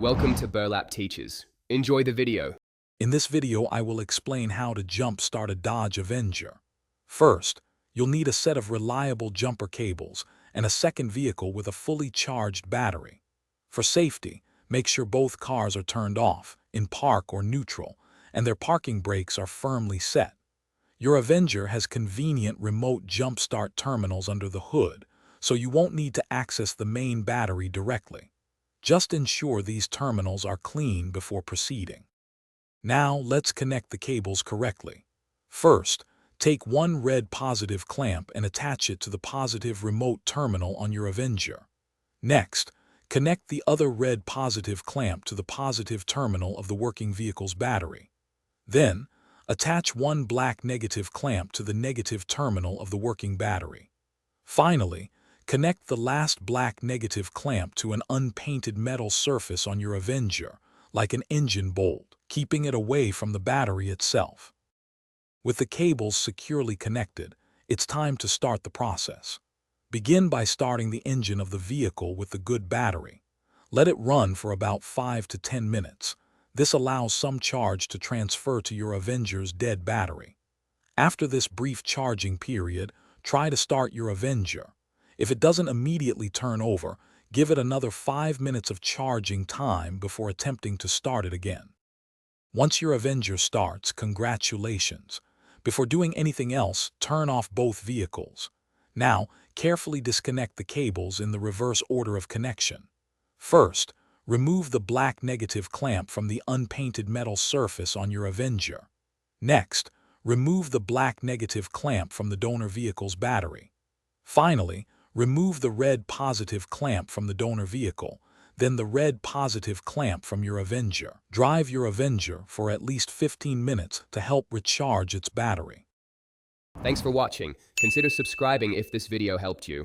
Welcome to Burlap Teachers. Enjoy the video. In this video, I will explain how to jump start a Dodge Avenger. First, you'll need a set of reliable jumper cables and a second vehicle with a fully charged battery. For safety, make sure both cars are turned off, in park or neutral, and their parking brakes are firmly set. Your Avenger has convenient remote jump start terminals under the hood, so you won't need to access the main battery directly. Just ensure these terminals are clean before proceeding. Now let's connect the cables correctly. First, take one red positive clamp and attach it to the positive remote terminal on your Avenger. Next, connect the other red positive clamp to the positive terminal of the working vehicle's battery. Then, attach one black negative clamp to the negative terminal of the working battery. Finally, connect the last black negative clamp to an unpainted metal surface on your Avenger, like an engine bolt, keeping it away from the battery itself. With the cables securely connected, it's time to start the process. Begin by starting the engine of the vehicle with the good battery. Let it run for about 5 to 10 minutes. This allows some charge to transfer to your Avenger's dead battery. After this brief charging period, try to start your Avenger. If it doesn't immediately turn over, give it another 5 minutes of charging time before attempting to start it again. Once your Avenger starts, congratulations. Before doing anything else, turn off both vehicles. Now, carefully disconnect the cables in the reverse order of connection. First, remove the black negative clamp from the unpainted metal surface on your Avenger. Next, remove the black negative clamp from the donor vehicle's battery. Finally, remove the red positive clamp from the donor vehicle, then the red positive clamp from your Avenger. Drive your Avenger for at least 15 minutes to help recharge its battery. Thanks for watching. Consider subscribing if this video helped you.